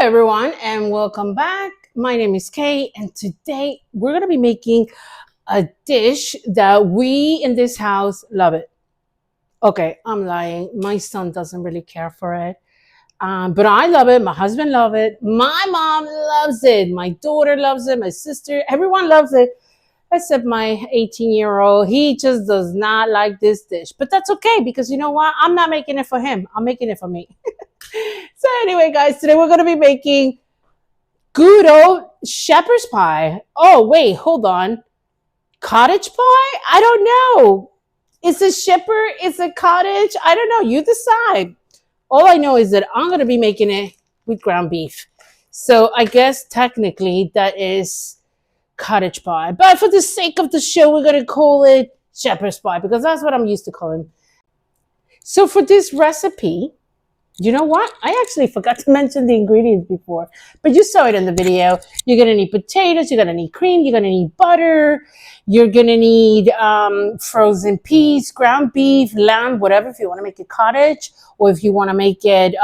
everyone, and welcome back. My name is Kay, and today we're going to be making a dish that we in this house love it. Okay, I'm lying. My son doesn't really care for it, but I love it. My husband loves it. My mom loves it. My daughter loves it. My sister, everyone loves it, except my 18-year-old. He just does not like this dish, but that's okay because you know what? I'm not making it for him. I'm making it for me. So anyway, guys, today we're going to be making good old shepherd's pie. Oh, wait, hold on. Cottage pie? I don't know. Is it shepherd? Is it cottage? I don't know. You decide. All I know is that I'm going to be making it with ground beef. So I guess technically that is cottage pie. But for the sake of the show, we're going to call it shepherd's pie because that's what I'm used to calling. So for this recipe, you know what? I actually forgot to mention the ingredients before, but you saw it in the video. You're going to need potatoes, you're going to need cream, you're going to need butter, you're going to need frozen peas, ground beef, lamb, whatever, if you want to make it cottage, or if you want to make it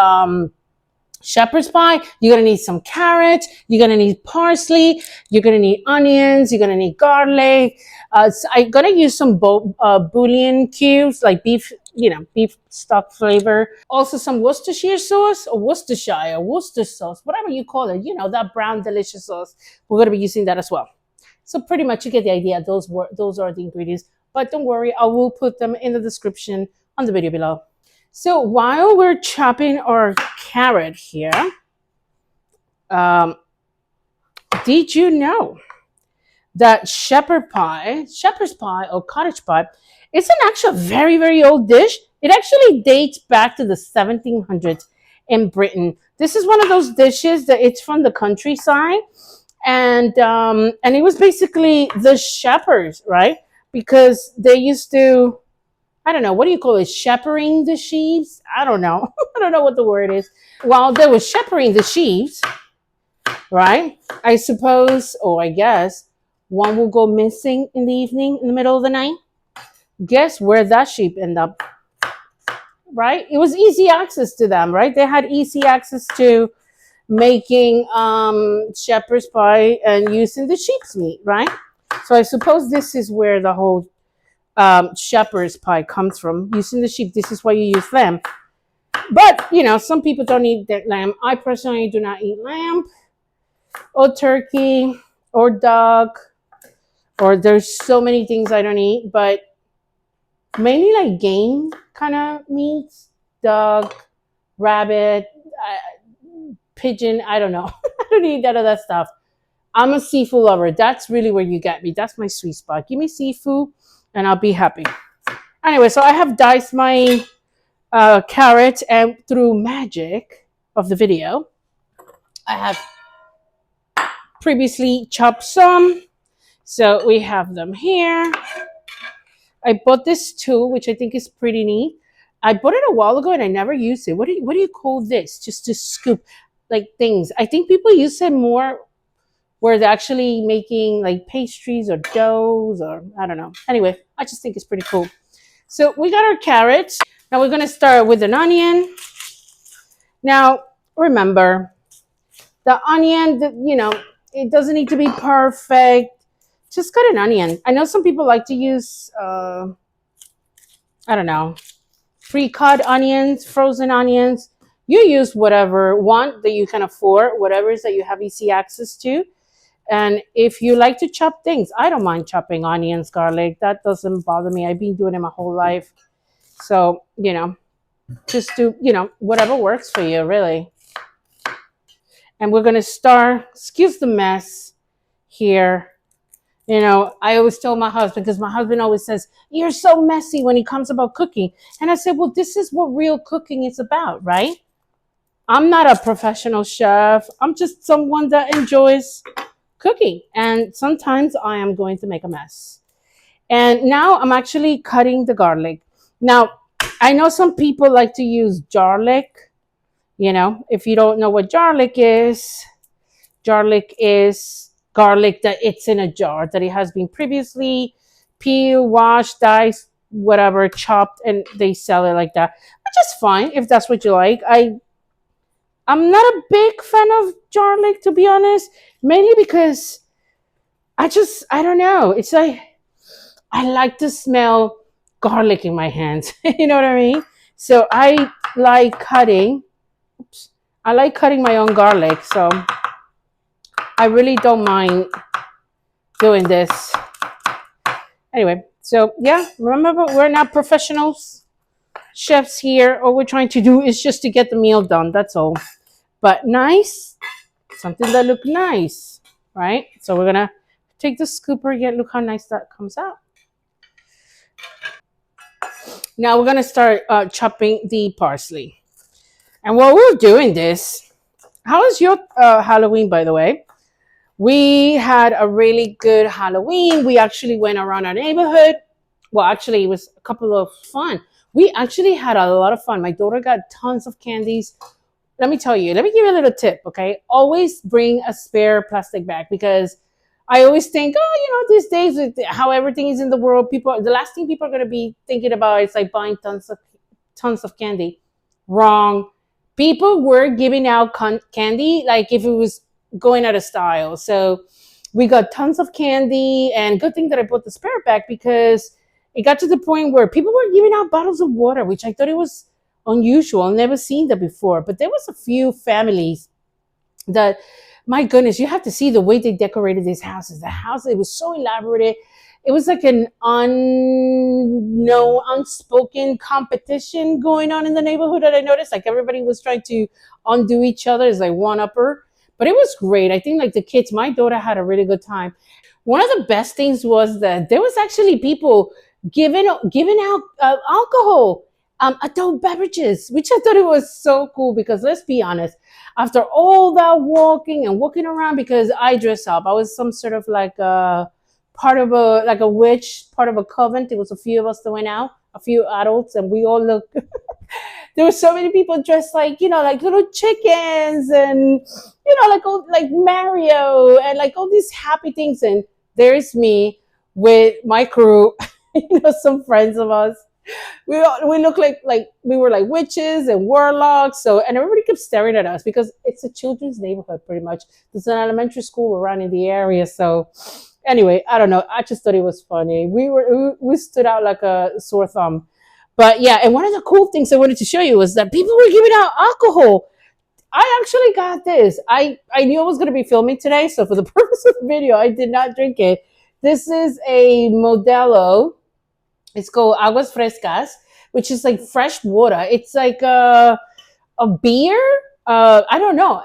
shepherd's pie. You're going to need some carrots, you're going to need parsley, you're going to need onions, you're going to need garlic. So I'm going to use some bouillon cubes, like beef, beef stock flavor. Also some Worcestershire sauce or Worcester sauce, whatever you call it, that brown delicious sauce. We're going to be using that as well. So pretty much you get the idea. Those are the ingredients, but don't worry, I will put them in the description on the video below. So while we're chopping our carrot here, did you know that shepherd's pie or cottage pie, it's an actual very, very old dish. It actually dates back to the 1700s in Britain. This is one of those dishes that it's from the countryside. And it was basically the shepherds, right? Because they used to, I don't know, what do you call it? Shepherding the sheep? I don't know. I don't know what the word is. While they were shepherding the sheep, right? I suppose, or I guess, one will go missing in the evening, in the middle of the night. Guess where that sheep end up, right? It was easy access to them, right? They had easy access to making shepherd's pie and using the sheep's meat, right? So I suppose this is where the whole shepherd's pie comes from, using the sheep. This is why you use lamb. But, some people don't eat that lamb. I personally do not eat lamb or turkey or duck, or there's so many things I don't eat, but mainly like game kind of meats, duck, rabbit, pigeon, I don't know. I don't eat none of that stuff. I'm a seafood lover. That's really where you get me. That's my sweet spot. Give me seafood and I'll be happy. Anyway, so I have diced my carrots, and through magic of the video, I have previously chopped some. So we have them here. I bought this tool, which I think is pretty neat. I bought it a while ago and I never used it. What do you call this? Just to scoop like things. I think people use it more where they're actually making like pastries or doughs, or I don't know. Anyway, I just think it's pretty cool. So we got our carrots. Now we're going to start with an onion. Now, remember, the onion, it doesn't need to be perfect. Just cut an onion. I know some people like to use, I don't know, pre-cut onions, frozen onions. You use whatever one that you can afford, whatever is that you have easy access to. And if you like to chop things, I don't mind chopping onions, garlic. That doesn't bother me. I've been doing it my whole life. So, just do, whatever works for you, really. And we're going to start, excuse the mess here. I always tell my husband, because my husband always says, you're so messy when it comes about cooking. And I said, well, this is what real cooking is about, right? I'm not a professional chef. I'm just someone that enjoys cooking. And sometimes I am going to make a mess. And now I'm actually cutting the garlic. Now, I know some people like to use garlic. If you don't know what garlic is garlic that it's in a jar, that it has been previously peeled, washed, diced, whatever, chopped, and they sell it like that, which is fine if that's what you like. I'm not a big fan of garlic, to be honest, mainly because I don't know. It's like I like to smell garlic in my hands. You know what I mean? So like cutting. Oops, I like cutting my own garlic. So I really don't mind doing this. Anyway, so yeah, remember we're not professionals chefs here. All we're trying to do is just to get the meal done. That's all. But nice, something that look nice, right? So we're gonna take the scooper again. Look how nice that comes out. Now we're gonna start chopping the parsley. And while we're doing this, how was your Halloween, by the way? We had a really good Halloween. We actually went around our neighborhood. Well, actually, it was a couple of fun. We actually had a lot of fun. My daughter got tons of candies. Let me tell you, let me give you a little tip, okay? Always bring a spare plastic bag because I always think, oh, these days with how everything is in the world, the last thing people are going to be thinking about is like buying tons of candy. Wrong. People were giving out candy like if it was going out of style. So we got tons of candy, and good thing that I bought the spare bag because it got to the point where people were giving out bottles of water, which I thought it was unusual. Never seen that before. But there was a few families that, my goodness, you have to see the way they decorated these houses. The house, it was so elaborate. It was like an unspoken competition going on in the neighborhood that I noticed. Like everybody was trying to undo each other as like one upper. But it was great. I think like the kids, my daughter had a really good time. One of the best things was that there was actually people giving out alcohol, adult beverages, which I thought it was so cool because let's be honest, after all that walking and walking around, because I dressed up, I was some sort of like a part of a witch, part of a coven. There was a few of us that went out, a few adults, and we all looked. There were so many people dressed like like little chickens, and like Mario, and like all these happy things. And there's me with my crew, some friends of us. We look like we were like witches and warlocks. So, and everybody kept staring at us because it's a children's neighborhood pretty much. There's an elementary school around in the area. So anyway, I don't know, I just thought it was funny. We stood out like a sore thumb. But yeah, and one of the cool things I wanted to show you was that people were giving out alcohol. I actually got this. I knew I was going to be filming today, so for the purpose of the video, I did not drink it. This is a Modelo. It's called Aguas Frescas, which is like fresh water. It's like a beer. I don't know.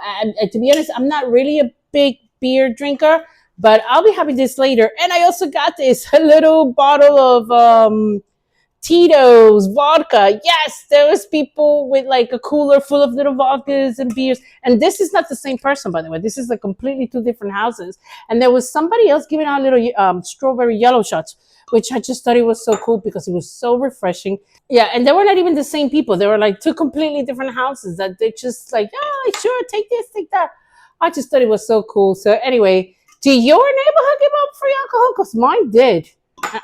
To be honest, I'm not really a big beer drinker, but I'll be having this later. And I also got this a little bottle of Tito's vodka. Yes, there was people with like a cooler full of little vodkas and beers. And this is not the same person, by the way. This is like completely two different houses. And there was somebody else giving out little strawberry yellow shots, which I just thought it was so cool because it was so refreshing. Yeah, and they were not even the same people. They were like two completely different houses that they just like, oh, sure, take this, take that. I just thought it was so cool. So anyway, do your neighborhood give out free alcohol? Because mine did.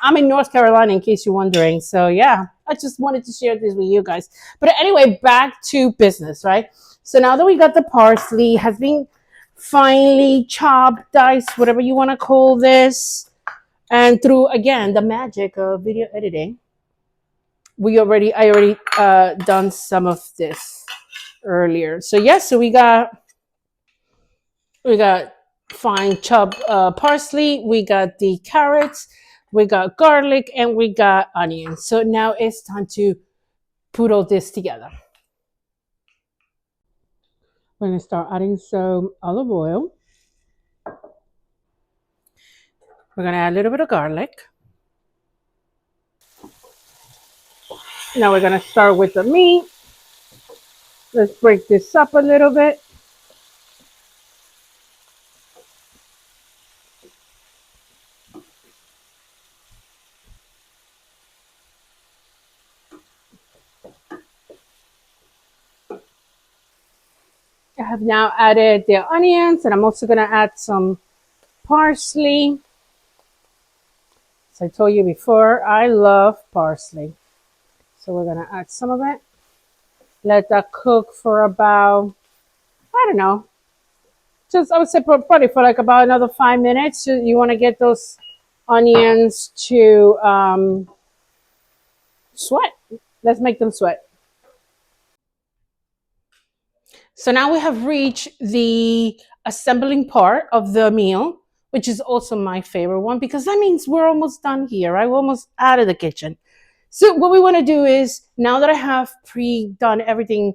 I'm in North Carolina, in case you're wondering. So yeah, I just wanted to share this with you guys. But anyway, back to business, right? So now that we got the parsley, has been finely chopped, diced, whatever you want to call this, and through again the magic of video editing, I already done some of this earlier. So yes, so we got fine chopped parsley, we got the carrots, we got garlic, and we got onions. So now it's time to put all this together. We're gonna start adding some olive oil. We're gonna add a little bit of garlic. Now we're gonna start with the meat. Let's break this up a little bit. I have now added the onions, and I'm also gonna add some parsley. As I told you before, I love parsley. So we're gonna add some of it. Let that cook for about I don't know. Just I would say probably for like about another 5 minutes. You want to get those onions to sweat. Let's make them sweat. So now we have reached the assembling part of the meal, which is also my favorite one because that means we're almost done here, right? We're almost out of the kitchen. So what we want to do is now that I have pre-done everything,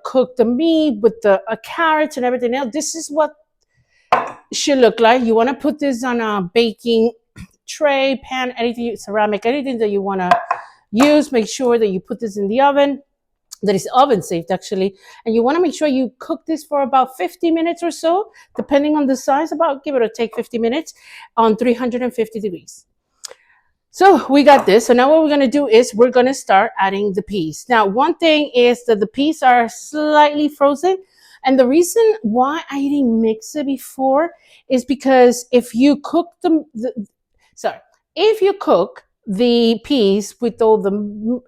cooked the meat with the carrots and everything else, this is what it should look like. You want to put this on a baking tray, pan, anything, ceramic, anything that you want to use. Make sure that you put this in the oven that is oven safe actually, and you want to make sure you cook this for about 50 minutes or so, depending on the size, about give it or take 50 minutes on 350 degrees. So we got this. So now what we're going to do is we're going to start adding the peas. Now one thing is that the peas are slightly frozen, and the reason why I didn't mix it before is because if you cook them sorry, if you cook the peas with all the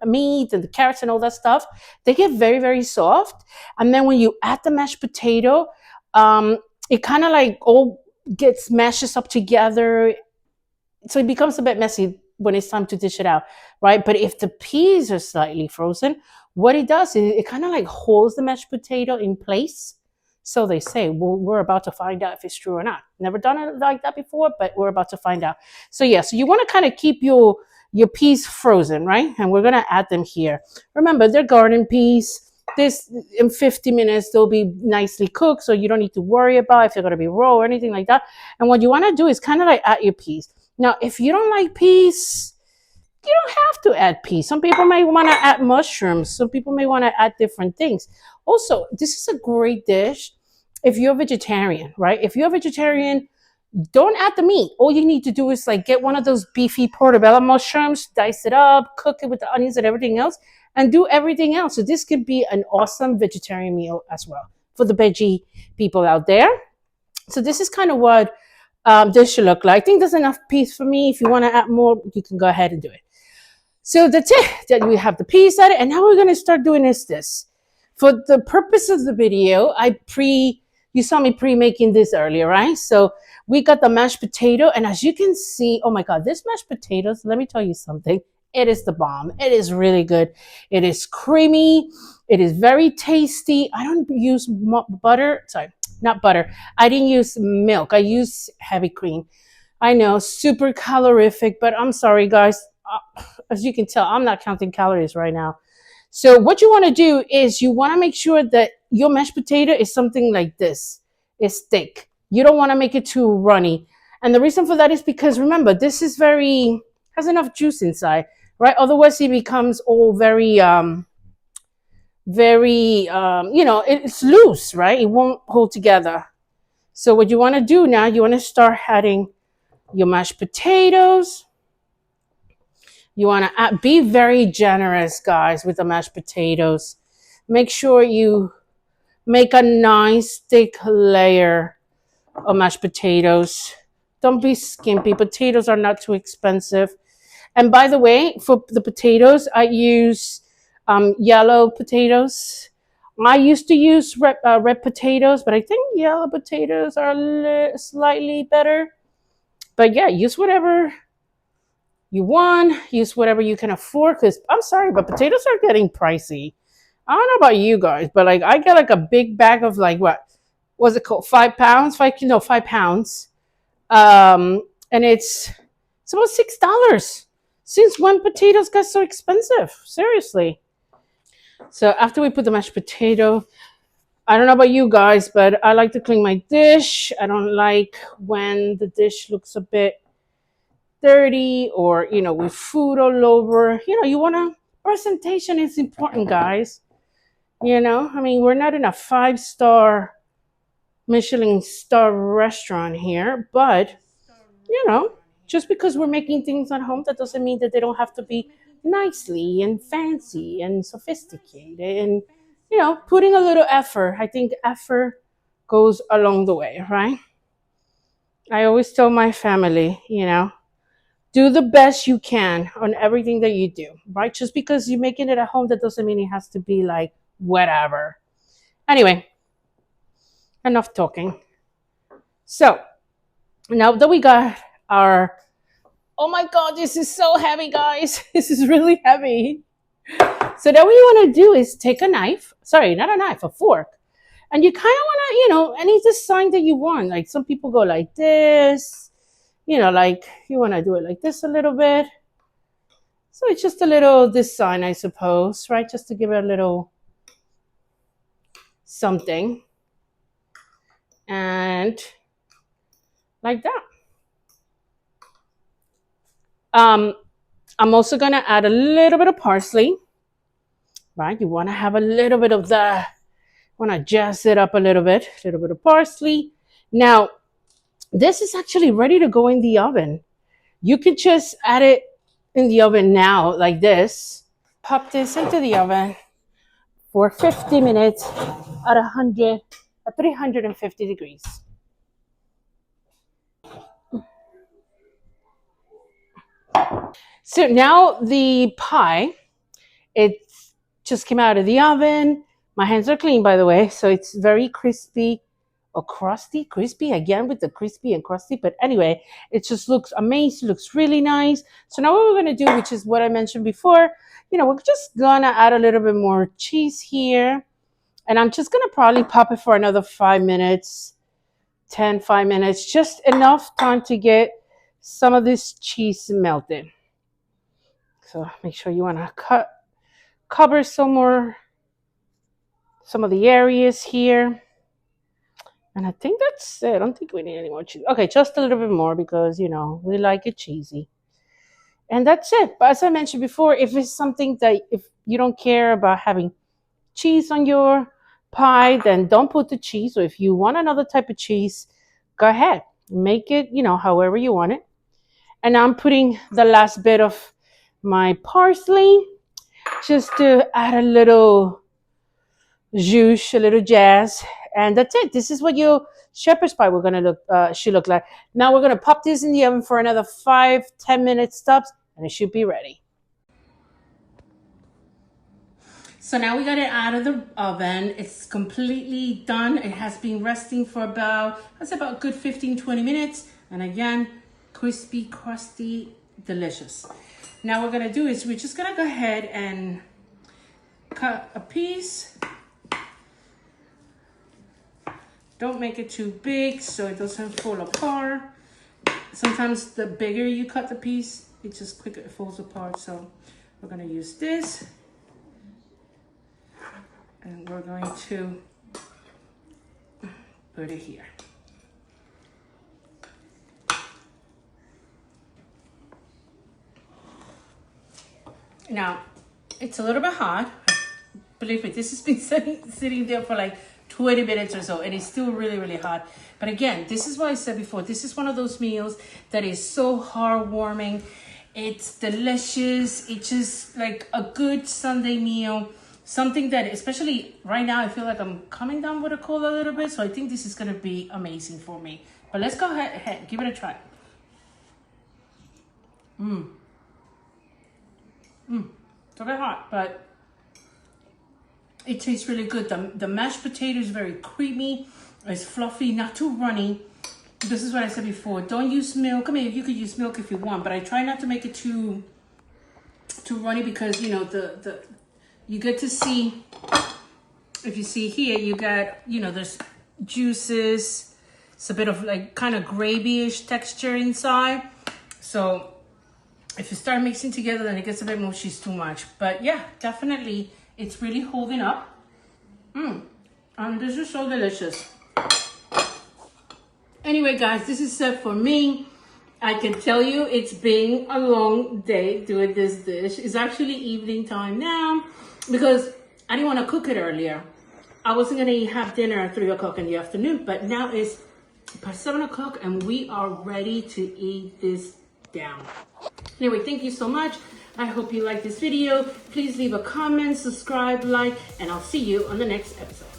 meat and the carrots and all that stuff, they get very, very soft. And then when you add the mashed potato, it kind of like all gets mashes up together. So it becomes a bit messy when it's time to dish it out, right? But if the peas are slightly frozen, what it does is it kind of like holds the mashed potato in place. So they say, well, we're about to find out if it's true or not. Never done it like that before, but we're about to find out. So yeah, so you want to kind of keep your peas frozen, right? And we're gonna add them here. Remember, they're garden peas. This in 50 minutes they'll be nicely cooked, so you don't need to worry about if they're gonna be raw or anything like that. And what you want to do is kind of like add your peas. Now, if you don't like peas, you don't have to add peas. Some people may want to add mushrooms. Some people may want to add different things. Also, this is a great dish if you're a vegetarian, right? If you're a vegetarian, don't add the meat. All you need to do is like get one of those beefy portobello mushrooms, dice it up, cook it with the onions and everything else, and do everything else. So this could be an awesome vegetarian meal as well for the veggie people out there. So this is kind of what this should look like. I think there's enough peas for me. If you want to add more, you can go ahead and do it. So that's it. That we have the peas added, and now we're going to start doing this. For the purpose of the video, you saw me pre-making this earlier, right? So we got the mashed potato, and as you can see, oh my God, this mashed potatoes, let me tell you something. It is the bomb. It is really good. It is creamy. It is very tasty. I don't use butter. Sorry, not butter. I didn't use milk. I use heavy cream. I know, super calorific, but I'm sorry, guys. As you can tell, I'm not counting calories right now. So what you want to do is you want to make sure that your mashed potato is something like this. It's thick. You don't want to make it too runny. And the reason for that is because remember, this is has enough juice inside, right? Otherwise it becomes all it's loose, right? It won't hold together. So what you want to do now, you want to start adding your mashed potatoes. You want to be very generous, guys, with the mashed potatoes. Make sure you make a nice thick layer of mashed potatoes. Don't be skimpy. Potatoes are not too expensive. And by the way, for the potatoes, I use yellow potatoes. I used to use red potatoes, but I think yellow potatoes are slightly better. But yeah, use whatever you want, use whatever you can afford, because I'm sorry, but potatoes are getting pricey. I don't know about you guys, but like I get like a big bag of like what was it called, 5 pounds, 5 pounds, and it's about $6. Since when potatoes got so expensive? Seriously. So after we put the mashed potato, I don't know about you guys, but I like to clean my dish. I don't like when the dish looks a bit dirty or with food all over. You want to presentation is important, guys. I mean, we're not in a 5-star Michelin star restaurant here, but just because we're making things at home, that doesn't mean that they don't have to be nicely and fancy and sophisticated, and putting a little effort. I think effort goes along the way, right? I always tell my family, do the best you can on everything that you do, right? Just because you're making it at home, that doesn't mean it has to be like whatever. Anyway, enough talking. So now that we got our, oh my God, this is so heavy, guys. This is really heavy. So then what you want to do is take a knife, sorry, not a knife, a fork. And you kind of want to, any design that you want. Like some people go like this, like you want to do it like this a little bit. So it's just a little design, I suppose, right? Just to give it a little something. And like that. I'm also going to add a little bit of parsley, right? You want to have a little bit of the, want to jazz it up a little bit of parsley. Now, this is actually ready to go in the oven. You could just add it in the oven now, like this. Pop this into the oven for 50 minutes at 350 degrees. So now the pie, it just came out of the oven. My hands are clean, by the way, so it's very crispy or crispy again with the crispy and crusty. But anyway, it just looks amazing, looks really nice. So now what we're going to do, which is what I mentioned before, we're just going to add a little bit more cheese here. And I'm just going to probably pop it for another 5 minutes, 5 minutes, just enough time to get some of this cheese melted. So make sure you want to cover some of the areas here. And I think that's it. I don't think we need any more cheese. Okay, just a little bit more because, we like it cheesy. And that's it. But as I mentioned before, if it's something that if you don't care about having cheese on your pie, then don't put the cheese. Or if you want another type of cheese, go ahead. Make it, however you want it. And now I'm putting the last bit of my parsley just to add a little zhuzh, a little jazz. And that's it. This is what your shepherd's pie should look like. Now we're gonna pop this in the oven for another 5-10 minutes tops, and it should be ready. So now we got it out of the oven. It's completely done. It has been resting for about a good 15-20 minutes. And again, crispy, crusty, delicious. Now what we're gonna do is we're just gonna go ahead and cut a piece. Don't make it too big so it doesn't fall apart. Sometimes the bigger you cut the piece, it just quicker it falls apart. So we're gonna use this. And we're going to put it here. Now, it's a little bit hot. Believe me, this has been sitting there for like 20 minutes or so, and it's still really, really hot. But again, this is what I said before. This is one of those meals that is so heartwarming. It's delicious. It's just like a good Sunday meal. Something that, especially right now, I feel like I'm coming down with a cold a little bit. So I think this is going to be amazing for me. But let's go ahead, give it a try. It's a bit hot, but it tastes really good. The mashed potato is very creamy. It's fluffy, not too runny. This is what I said before. Don't use milk. I mean, you could use milk if you want, but I try not to make it too runny because, you get to see, if you see here, you got, there's juices. It's a bit of like kind of gravy-ish texture inside. So if you start mixing together, then it gets a bit mushy too much. But yeah, definitely, it's really holding up. And this is so delicious. Anyway, guys, this is it for me. I can tell you it's been a long day doing this dish. It's actually evening time now because I didn't want to cook it earlier. I wasn't going to have dinner at 3 o'clock in the afternoon, but now it's past 7 o'clock and we are ready to eat this down. Anyway, thank you so much. I hope you like this video. Please leave a comment, subscribe, like, and I'll see you on the next episode.